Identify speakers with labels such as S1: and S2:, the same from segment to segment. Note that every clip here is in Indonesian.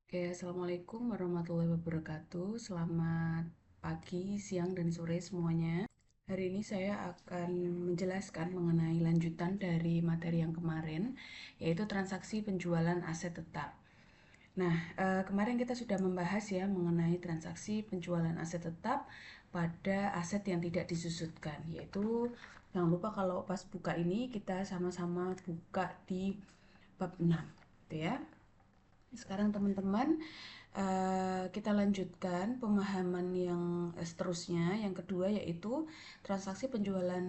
S1: Oke, Assalamualaikum warahmatullahi wabarakatuh. Selamat pagi, siang, dan sore semuanya. Hari ini saya akan menjelaskan mengenai lanjutan dari materi yang kemarin, yaitu transaksi penjualan aset tetap. Nah, kemarin kita sudah membahas ya mengenai transaksi penjualan aset tetap pada aset yang tidak disusutkan, yaitu jangan lupa kalau pas buka ini kita sama-sama buka di bab 6, gitu ya. Sekarang teman-teman, kita lanjutkan pemahaman yang seterusnya. Yang kedua yaitu transaksi penjualan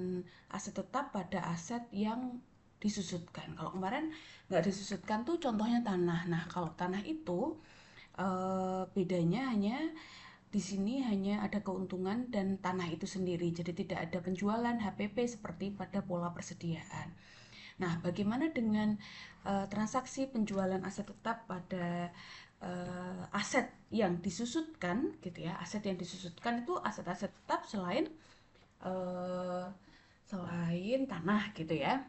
S1: aset tetap pada aset yang disusutkan. Kalau kemarin nggak disusutkan tuh contohnya tanah. Nah, kalau tanah itu bedanya hanya di sini hanya ada keuntungan dan tanah itu sendiri. Jadi tidak ada penjualan HPP seperti pada pola persediaan. Nah, bagaimana dengan transaksi penjualan aset tetap pada aset yang disusutkan, gitu ya? Aset yang disusutkan itu aset-aset tetap uh, selain tanah, gitu ya.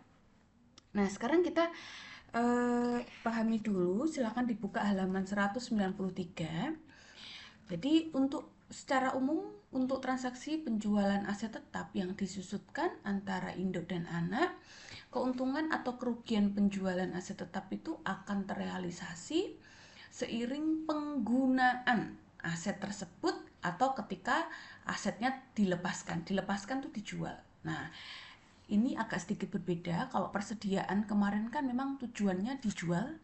S1: Nah, sekarang kita pahami dulu. Silakan dibuka halaman 193. Jadi untuk secara umum untuk transaksi penjualan aset tetap yang disusutkan antara induk dan anak, keuntungan atau kerugian penjualan aset tetap itu akan terrealisasi seiring penggunaan aset tersebut atau ketika asetnya dilepaskan. Dilepaskan itu dijual. Nah, ini agak sedikit berbeda. Kalau persediaan kemarin kan memang tujuannya dijual.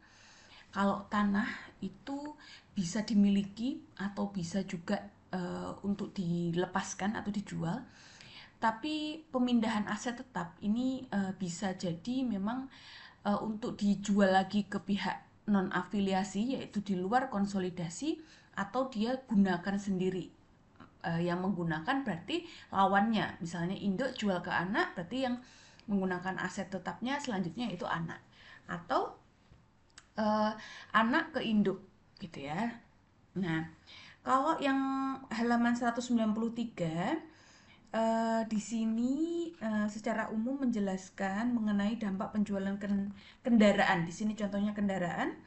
S1: Kalau tanah itu bisa dimiliki atau bisa juga untuk dilepaskan atau dijual. Tapi pemindahan aset tetap ini bisa jadi memang untuk dijual lagi ke pihak non afiliasi, yaitu di luar konsolidasi, atau dia gunakan sendiri. Yang menggunakan berarti lawannya, misalnya induk jual ke anak, berarti yang menggunakan aset tetapnya selanjutnya itu anak, atau uh, anak ke induk, gitu ya. Nah, kalau yang halaman 193, di sini secara umum menjelaskan mengenai dampak penjualan kendaraan. Di sini contohnya kendaraan,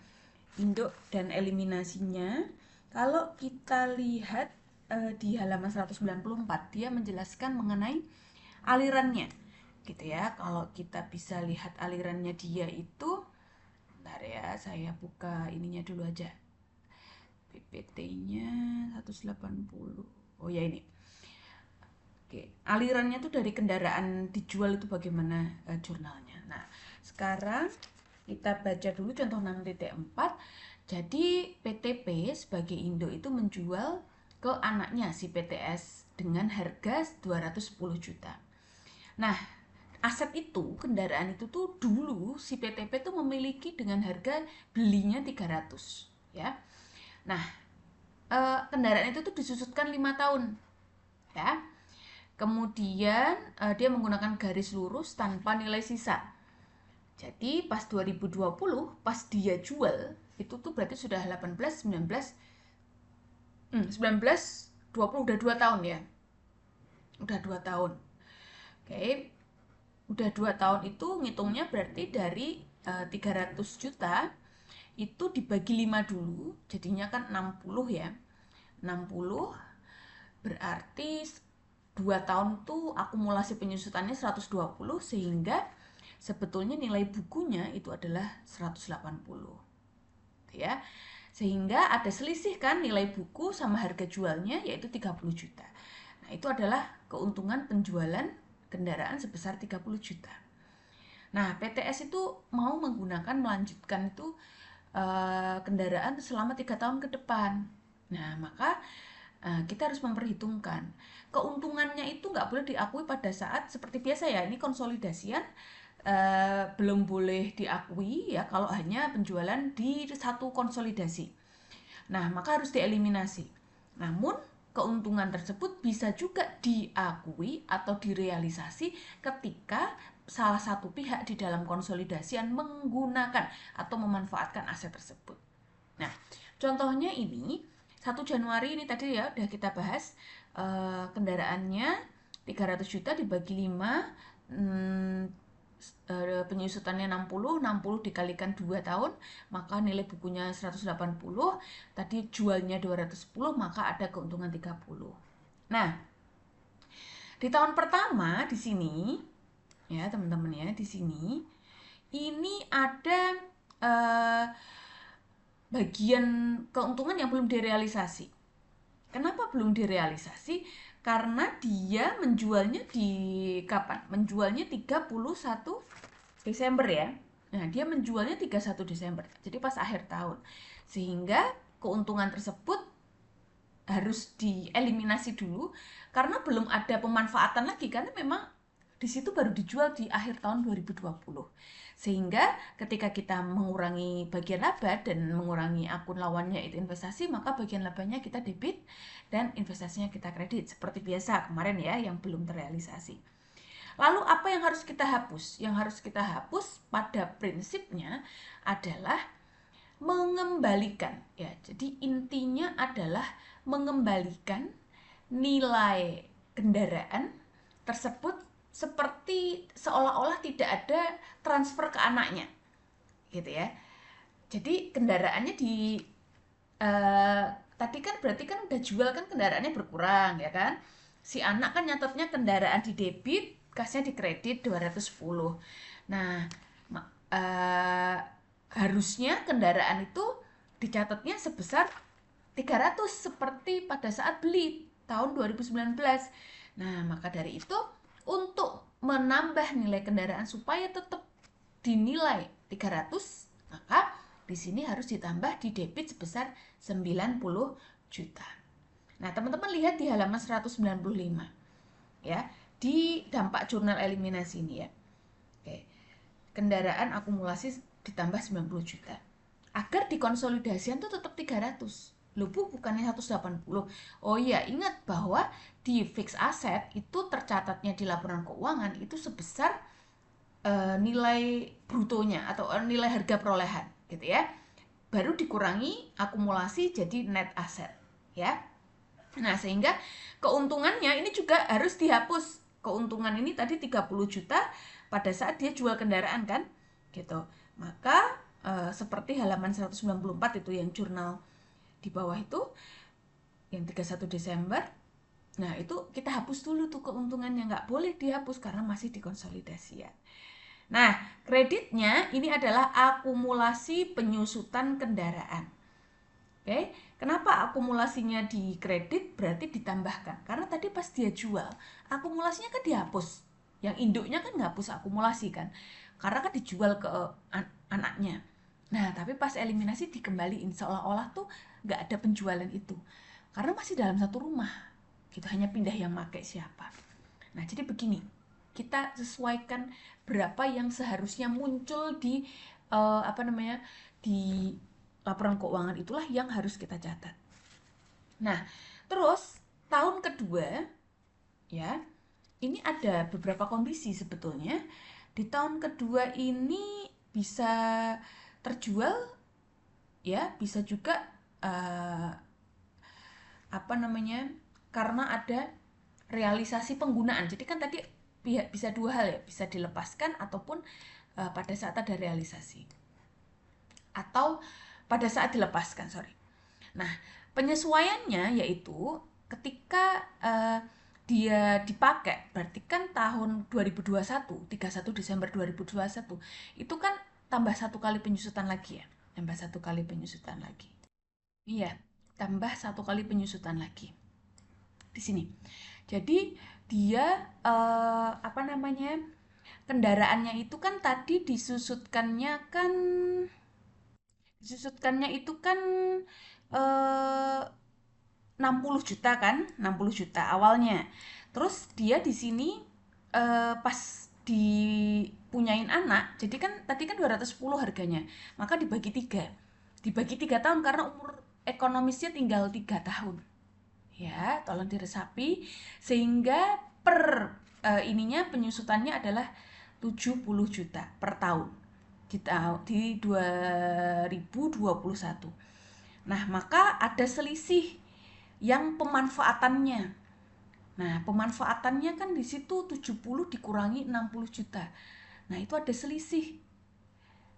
S1: induk dan eliminasinya. Kalau kita lihat di halaman 194, dia menjelaskan mengenai alirannya, gitu ya. Kalau kita bisa lihat alirannya dia itu, bentar ya, saya buka ininya dulu aja. PPT-nya 180. Oh ya, ini. Oke, alirannya tuh dari kendaraan dijual itu bagaimana jurnalnya. Nah, sekarang kita baca dulu contoh 6.4. Jadi PTP sebagai induk itu menjual ke anaknya si PTS dengan harga 210 juta. Nah, aset itu, kendaraan itu tuh dulu si PTP tuh memiliki dengan harga belinya 300, ya. Nah, kendaraan itu tuh disusutkan 5 tahun, ya. Kemudian dia menggunakan garis lurus tanpa nilai sisa. Jadi pas 2020 pas dia jual itu tuh berarti sudah 18, 19, 19, 20, udah 2 tahun ya. Udah 2 tahun. Oke. Udah 2 tahun itu ngitungnya berarti dari 300 juta itu dibagi 5 dulu, jadinya kan 60 ya. 60 berarti 2 tahun tuh akumulasi penyusutannya 120, sehingga sebetulnya nilai bukunya itu adalah 180, ya. Sehingga ada selisih kan nilai buku sama harga jualnya, yaitu 30 juta. Nah, itu adalah keuntungan penjualan kendaraan sebesar 30 juta. Nah, PTS itu mau menggunakan melanjutkan itu kendaraan selama 3 tahun ke depan. Nah, maka kita harus memperhitungkan keuntungannya itu nggak boleh diakui pada saat seperti biasa ya, ini konsolidasian belum boleh diakui ya kalau hanya penjualan di satu konsolidasi. Nah, maka harus dieliminasi. Namun keuntungan tersebut bisa juga diakui atau direalisasi ketika salah satu pihak di dalam konsolidasian menggunakan atau memanfaatkan aset tersebut. Nah, contohnya ini 1 Januari ini tadi ya udah kita bahas, kendaraannya 300 juta dibagi 5, penyusutannya 60 dikalikan 2 tahun, maka nilai bukunya 180, tadi jualnya 210, maka ada keuntungan 30. Nah, di tahun pertama di sini ya teman-teman ya, di sini ini ada eh, bagian keuntungan yang belum direalisasi. Kenapa belum direalisasi? Karena dia menjualnya di kapan? Menjualnya 31 Desember ya. Nah, dia menjualnya 31 Desember. Jadi pas akhir tahun. Sehingga keuntungan tersebut harus dieliminasi dulu karena belum ada pemanfaatan lagi, karena memang di situ baru dijual di akhir tahun 2020. Sehingga ketika kita mengurangi bagian laba dan mengurangi akun lawannya itu investasi, maka bagian labanya kita debit dan investasinya kita kredit. Seperti biasa kemarin ya yang belum terrealisasi. Lalu apa yang harus kita hapus? Yang harus kita hapus pada prinsipnya adalah mengembalikan ya. Jadi intinya adalah mengembalikan nilai kendaraan tersebut seperti seolah-olah tidak ada transfer ke anaknya gitu ya. Jadi kendaraannya di tadi kan berarti kan udah jual kan kendaraannya berkurang ya kan. Si anak kan nyatetnya kendaraan di debit, kasnya di kredit 210. Nah, uh, harusnya kendaraan itu dicatatnya sebesar 300 seperti pada saat beli tahun 2019. Nah, maka dari itu untuk menambah nilai kendaraan supaya tetap dinilai 300, maka di sini harus ditambah di debit sebesar 90 juta. Nah, teman-teman lihat di halaman 195 ya, di dampak jurnal eliminasi ini ya. Oke. Kendaraan akumulasi ditambah 90 juta. Agar dikonsolidasikan tuh tetap 300. Loh Bu, bukannya 180. Oh iya, ingat bahwa di fixed asset itu tercatatnya di laporan keuangan itu sebesar nilai brutonya atau nilai harga perolehan gitu ya. Baru dikurangi akumulasi jadi net asset ya. Nah, sehingga keuntungannya ini juga harus dihapus. Keuntungan ini tadi 30 juta pada saat dia jual kendaraan kan gitu. Maka seperti halaman 194 itu yang jurnal di bawah itu yang 31 Desember. Nah, itu kita hapus dulu tuh keuntungannya, nggak boleh dihapus karena masih dikonsolidasi ya. Nah, kreditnya ini adalah akumulasi penyusutan kendaraan. Oke, kenapa akumulasinya di kredit berarti ditambahkan? Karena tadi pas dia jual, akumulasinya kan dihapus. Yang induknya kan nggak hapus akumulasi kan, karena kan dijual ke anaknya. Nah, tapi pas eliminasi dikembaliin seolah-olah tuh nggak ada penjualan itu, karena masih dalam satu rumah. Gitu, hanya pindah yang pakai siapa. Nah, jadi begini, kita sesuaikan berapa yang seharusnya muncul di di laporan keuangan, itulah yang harus kita catat. Nah, terus tahun kedua ya, ini ada beberapa kondisi sebetulnya. Di tahun kedua ini bisa terjual ya, bisa juga uh, karena ada realisasi penggunaan. Jadi kan tadi bisa dua hal ya, bisa dilepaskan ataupun pada saat ada realisasi. Atau pada saat dilepaskan, sorry. Nah, penyesuaiannya yaitu ketika dia dipakai, berarti kan tahun 2021, 31 Desember 2021, itu kan tambah satu kali penyusutan lagi ya, tambah satu kali penyusutan lagi. Iya, tambah satu kali penyusutan lagi di sini. Jadi dia kendaraannya itu kan tadi disusutkannya itu kan eh, 60 juta kan, 60 juta awalnya. Terus dia di sini pas dipunyain anak, jadi kan tadi kan 210 harganya, maka dibagi 3. Dibagi 3 tahun karena umur ekonomisnya tinggal 3 tahun. Ya, tolong diresapi sehingga per ininya penyusutannya adalah 70 juta per tahun di 2021. Nah, maka ada selisih yang pemanfaatannya. Nah, pemanfaatannya kan di situ 70 dikurangi 60 juta. Nah, itu ada selisih.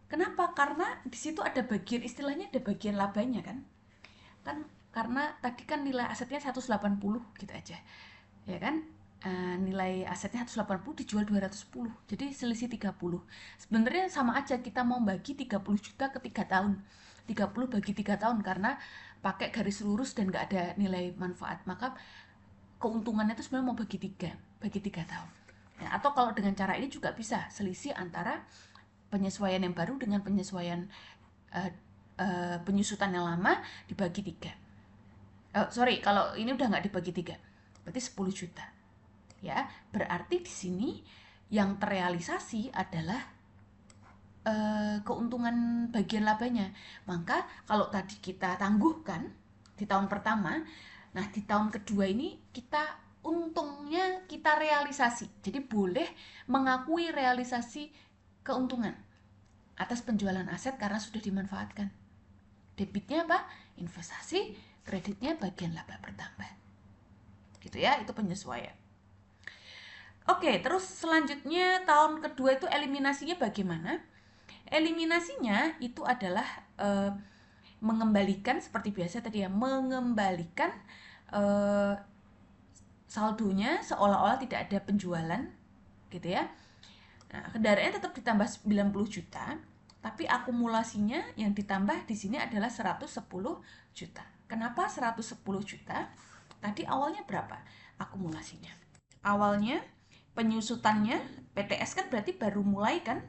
S1: Kenapa? Karena di situ ada bagian, istilahnya ada bagian labanya kan. Kan karena tadi kan nilai asetnya 180 gitu aja. Ya kan? Nilai asetnya 180 dijual 210. Jadi selisih 30. Sebenarnya sama aja kita mau bagi 30 juta ke 3 tahun. 30 bagi 3 tahun karena pakai garis lurus dan nggak ada nilai manfaat. Maka keuntungannya itu sebenarnya mau bagi 3 tahun. Ya, atau kalau dengan cara ini juga bisa selisih antara penyesuaian yang baru dengan penyesuaian uh, penyusutan yang lama dibagi 3. Sorry, kalau ini udah nggak dibagi 3, berarti 10 juta. Ya, berarti di sini yang terrealisasi adalah keuntungan bagian labanya. Maka kalau tadi kita tangguhkan di tahun pertama, nah di tahun kedua ini kita untungnya kita realisasi. Jadi boleh mengakui realisasi keuntungan atas penjualan aset karena sudah dimanfaatkan. Debitnya apa? Investasi, kreditnya bagian laba bertambah. Gitu ya, itu penyesuaian. Oke, terus selanjutnya tahun kedua itu eliminasinya bagaimana? Eliminasinya itu adalah mengembalikan seperti biasa tadi ya, mengembalikan saldonya seolah-olah tidak ada penjualan gitu ya. Nah, kendaraannya tetap ditambah 90 juta, tapi akumulasinya yang ditambah di sini adalah 110 juta. Kenapa 110 juta? Tadi awalnya berapa akumulasinya? Awalnya penyusutannya PTS kan berarti baru mulai kan,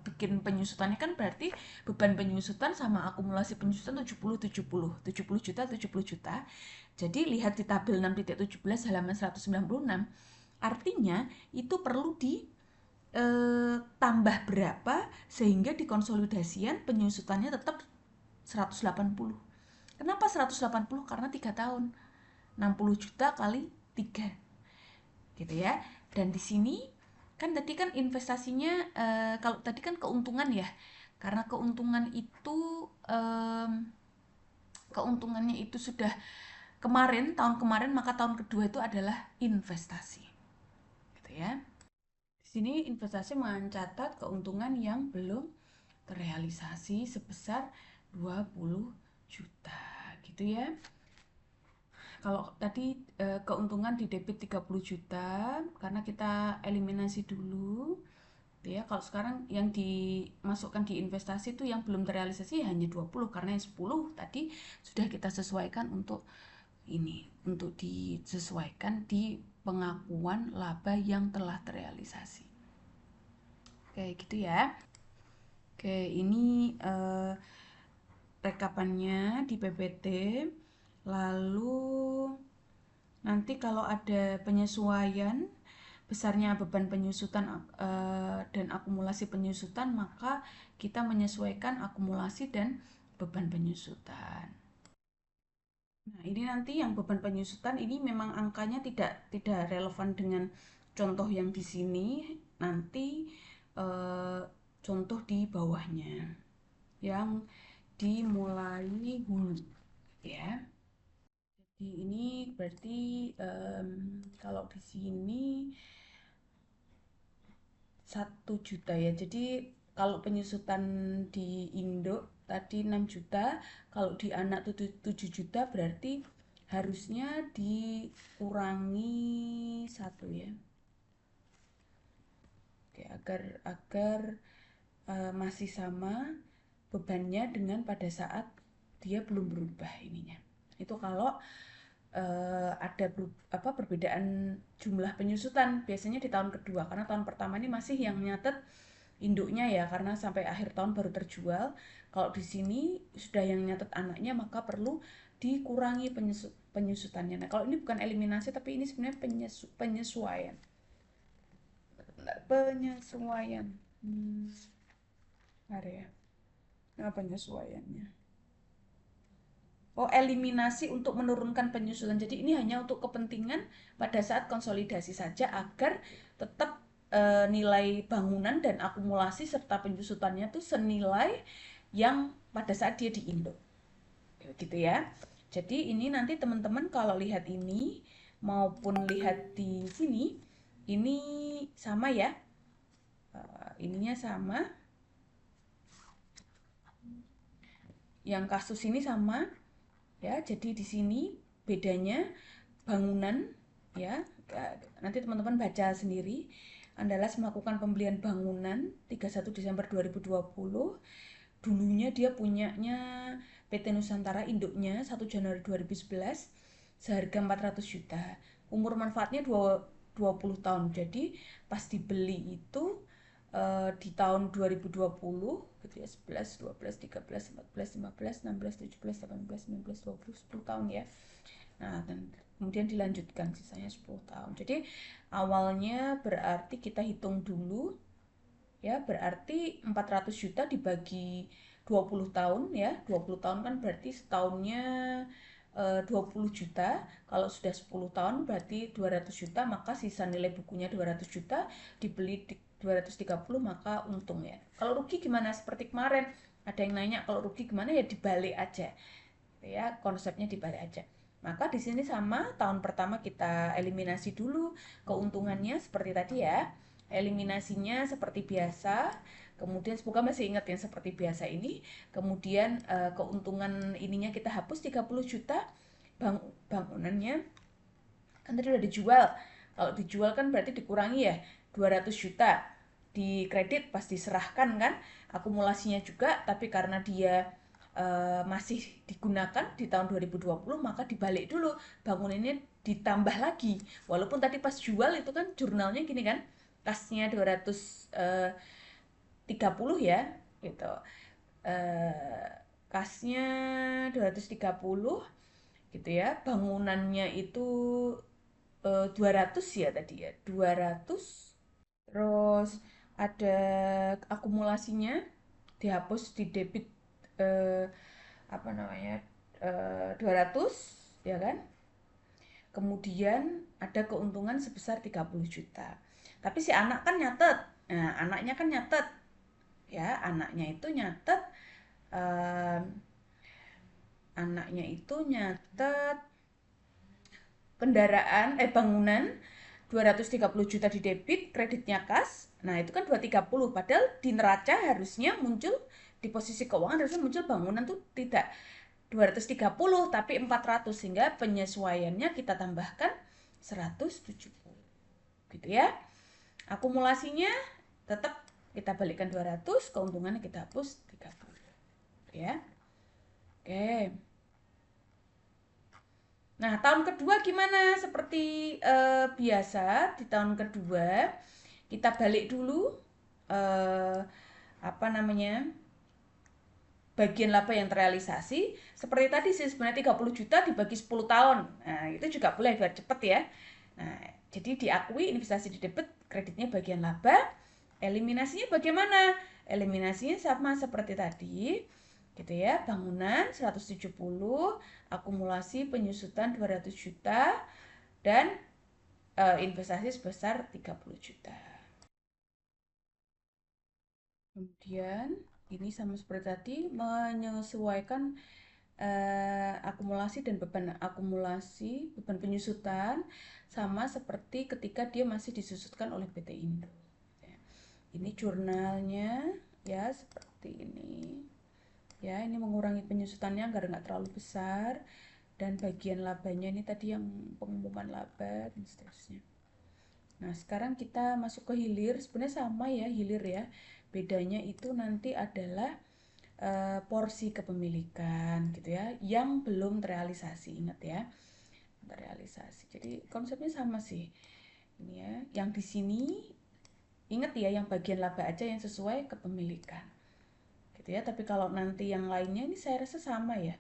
S1: bikin penyusutannya kan berarti beban penyusutan sama akumulasi penyusutan 70 juta 70 juta. Jadi lihat di tabel 6.17 halaman 196, artinya itu perlu di tambah berapa sehingga dikonsolidasian penyusutannya tetap 180. Kenapa 180? Karena 3 tahun. 60 juta kali 3. Gitu ya. Dan di sini kan tadi kan investasinya kalau tadi kan keuntungan ya. Karena keuntungan itu keuntungannya itu sudah kemarin, tahun kemarin, maka tahun kedua itu adalah investasi. Gitu ya. Di sini investasi mencatat keuntungan yang belum terrealisasi sebesar 20 juta gitu ya. Kalau tadi keuntungan di debit 30 juta karena kita eliminasi dulu ya. Kalau sekarang yang dimasukkan di investasi itu yang belum terrealisasi hanya 20 karena yang 10 tadi sudah kita sesuaikan untuk ini, untuk disesuaikan di pengakuan laba yang telah terrealisasi. Oke, gitu ya. Oke, ini rekapannya di PPT. Lalu nanti kalau ada penyesuaian besarnya beban penyusutan dan akumulasi penyusutan, maka kita menyesuaikan akumulasi dan beban penyusutan. Nah, ini nanti yang beban penyusutan ini memang angkanya tidak relevan dengan contoh yang di sini. Nanti contoh di bawahnya yang dimulai hulu ya. Jadi ini berarti kalau di sini 1 juta ya. Jadi kalau penyusutan di Indo tadi 6 juta, kalau di anak 7 juta berarti harusnya dikurangi 1 ya. Oke, agar masih sama bebannya dengan pada saat dia belum berubah ininya. Itu kalau ada perbedaan jumlah penyusutan biasanya di tahun kedua, karena tahun pertama ini masih yang nyatet induknya ya, karena sampai akhir tahun baru terjual. Kalau di sini sudah yang nyatet anaknya, maka perlu dikurangi penyusutannya. Nah, kalau ini bukan eliminasi tapi ini sebenarnya penyesuaian. Penyesuaian. Ada ya. Nah, penyesuaiannya. Oh, eliminasi untuk menurunkan penyusutan. Jadi ini hanya untuk kepentingan pada saat konsolidasi saja agar tetap nilai bangunan dan akumulasi serta penyusutannya itu senilai yang pada saat dia di Indo. Gitu ya. Jadi ini nanti teman-teman kalau lihat ini maupun lihat di sini ini sama ya. ininya sama, yang kasus ini sama ya. Jadi di sini bedanya bangunan ya. Nanti teman-teman baca sendiri. Andalas melakukan pembelian bangunan 31 Desember 2020. Dulunya dia punyanya PT Nusantara induknya 1 Januari 2011 seharga 400 juta. Umur manfaatnya 20 tahun. Jadi pas dibeli itu di tahun 2020 gitu ya, 11, 12, 13, 14, 15, 16, 17, 18, 19, 20, 10 tahun ya. Nah, dan kemudian dilanjutkan sisanya 10 tahun. Jadi awalnya berarti kita hitung dulu ya, berarti 400 juta dibagi 20 tahun ya. 20 tahun kan berarti setahunnya 20 juta. Kalau sudah 10 tahun berarti 200 juta, maka sisa nilai bukunya 200 juta, dibeli 230 maka untung ya. Kalau rugi gimana? Seperti kemarin ada yang nanya kalau rugi gimana, ya dibalik aja. Ya, konsepnya dibalik aja. Maka di sini sama, tahun pertama kita eliminasi dulu keuntungannya seperti tadi ya. Eliminasinya seperti biasa. Kemudian semoga masih ingat yang seperti biasa ini. Kemudian keuntungan ininya kita hapus 30 juta. Bangunannya kan tadi udah dijual. Kalau dijual kan berarti dikurangi ya 200 juta. Di kredit pasti diserahkan kan, akumulasinya juga, tapi karena dia masih digunakan di tahun 2020 maka dibalik dulu, bangunannya ditambah lagi. Walaupun tadi pas jual itu kan jurnalnya gini kan, kasnya 230 ya gitu. Kasnya 230 gitu ya. Bangunannya itu 200 ya tadi ya, 200. Terus ada akumulasinya dihapus di debit eh, apa namanya 200 ya kan. Kemudian ada keuntungan sebesar 30 juta. Tapi si anak kan nyatet. Nah, anaknya kan nyatet ya, anaknya itu nyatet eh, anaknya itu nyatet bangunan 230 juta di debit, kreditnya kas. Nah, itu kan 230. Padahal di neraca harusnya muncul, di posisi keuangan harusnya muncul bangunan tuh tidak 230 tapi 400, sehingga penyesuaiannya kita tambahkan 170. Gitu ya. Akumulasinya tetap kita balikkan 200, keuntungannya kita hapus 30. Ya. Oke. Nah, tahun kedua gimana? Seperti biasa, di tahun kedua kita balik dulu eh, apa namanya, bagian laba yang terrealisasi. Seperti tadi sih sebenarnya 30 juta dibagi 10 tahun. Nah, itu juga boleh biar cepet ya. Nah, jadi diakui investasi di debit, kreditnya bagian laba. Eliminasinya bagaimana? Eliminasinya sama seperti tadi. Gitu ya, bangunan 170, akumulasi penyusutan 200 juta, dan investasi sebesar 30 juta. Kemudian ini sama seperti tadi, menyesuaikan akumulasi dan beban akumulasi, beban penyusutan sama seperti ketika dia masih disusutkan oleh PT Indo. Ini jurnalnya ya seperti ini. Ya, ini mengurangi penyusutannya agar nggak terlalu besar, dan bagian labanya ini tadi yang pengumuman laba dan seterusnya. Nah, sekarang kita masuk ke hilir. Sebenarnya sama ya hilir ya. Bedanya itu nanti adalah porsi kepemilikan gitu ya, yang belum terrealisasi. Ingat ya, terrealisasi. Jadi konsepnya sama sih. Ini ya, yang di sini ingat ya, yang bagian laba aja yang sesuai kepemilikan. Gitu ya. Tapi kalau nanti yang lainnya ini saya rasa sama ya.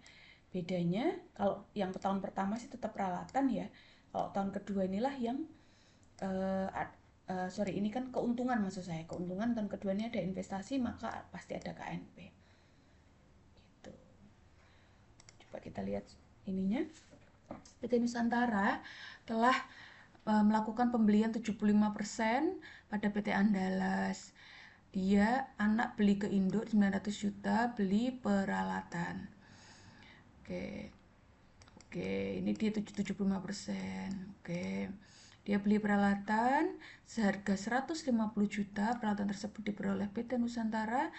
S1: Bedanya kalau yang tahun pertama sih tetap peralatan ya. Kalau tahun kedua inilah yang ini kan keuntungan, maksud saya keuntungan. Tahun kedua ini ada investasi, maka pasti ada KNP. Gitu. Coba kita lihat ininya. PT Nusantara telah melakukan pembelian 75% pada PT Andalas. Dia anak beli ke induk 900 juta, beli peralatan. Oke. Oke, ini dia 75%. Oke. Dia beli peralatan seharga 150 juta. Peralatan tersebut diperoleh PT Nusantara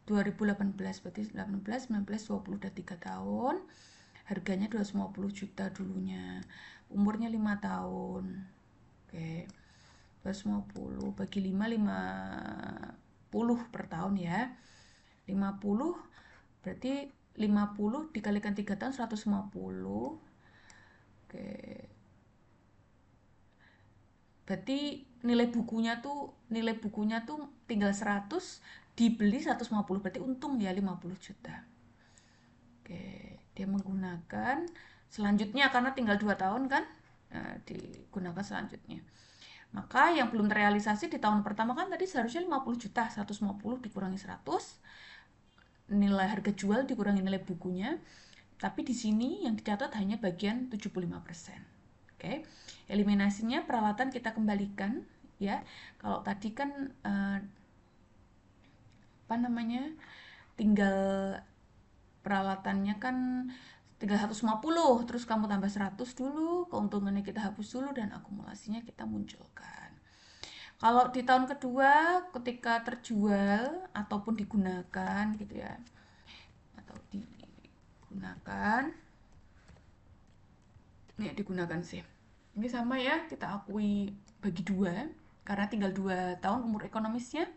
S1: 2018, berarti 18, 19, 20 udah 3 tahun. Harganya 250 juta dulunya. Umurnya 5 tahun. Oke. 250 bagi 5, 50 per tahun ya. 50 berarti 50 dikalikan 3 tahun 150. Oke. Berarti nilai bukunya tuh tinggal 100 dibeli 150, berarti untung ya 50 juta. Oke, dia menggunakan selanjutnya karena tinggal 2 tahun kan. Nah, digunakan selanjutnya. Maka yang belum terrealisasi di tahun pertama kan tadi seharusnya 50 juta, 150 dikurangi 100, nilai harga jual dikurangi nilai bukunya. Tapi di sini yang dicatat hanya bagian 75%. Oke. Eliminasinya peralatan kita kembalikan ya. Kalau tadi kan apa namanya? Tinggal peralatannya kan tinggal 150, terus kamu tambah 100 dulu, keuntungannya kita hapus dulu dan akumulasinya kita munculkan. Kalau di tahun kedua ketika terjual ataupun digunakan gitu ya, atau digunakan, ini digunakan sih. Ini sama ya, kita akui bagi dua karena tinggal 2 tahun umur ekonomisnya.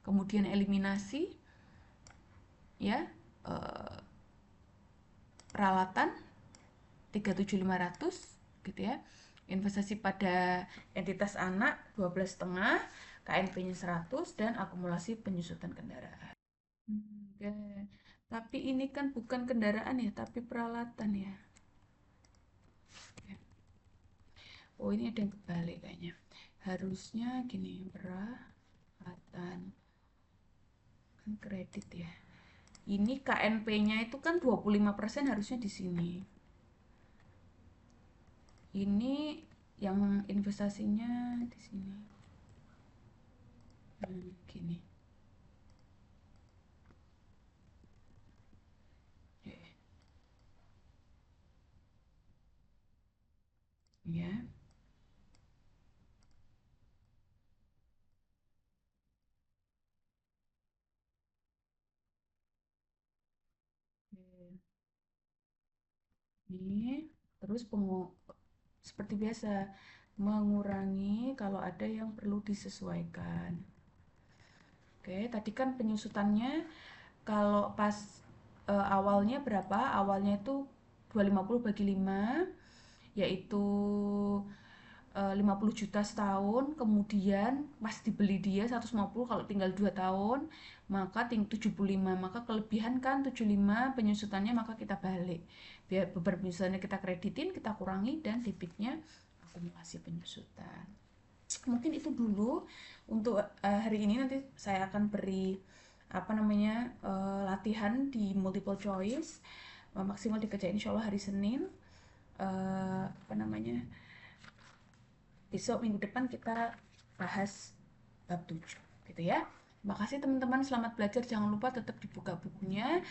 S1: Kemudian eliminasi ya, eh, peralatan 37.500 gitu ya. Investasi pada entitas anak 12,5, KNP-nya 100 dan akumulasi penyusutan kendaraan. Oke. Tapi ini kan bukan kendaraan ya, tapi peralatan ya. Oh, ini ada yang kebalik kayaknya. Harusnya gini, peralatan kan kredit ya. Ini KNP-nya itu kan 25% harusnya di sini. Ini yang investasinya di sini. Gini. Ya. Ini terus seperti biasa mengurangi kalau ada yang perlu disesuaikan. Oke, tadi kan penyusutannya kalau pas awalnya berapa? Awalnya itu 250 bagi 5 yaitu 50 juta setahun, kemudian pas dibeli dia 150 kalau tinggal 2 tahun, maka 75, maka kelebihan kan 75 penyusutannya maka kita balik. Biar beberapa penyusutannya kita kreditin, kita kurangi dan debitnya akumulasi penyusutan. Mungkin itu dulu untuk hari ini. Nanti saya akan beri apa namanya latihan di multiple choice, maksimal dikerjain insya Allah hari Senin. Apa namanya, besok minggu depan kita bahas bab 7 gitu ya. Terima kasih teman-teman, selamat belajar. Jangan lupa tetap dibuka bukunya.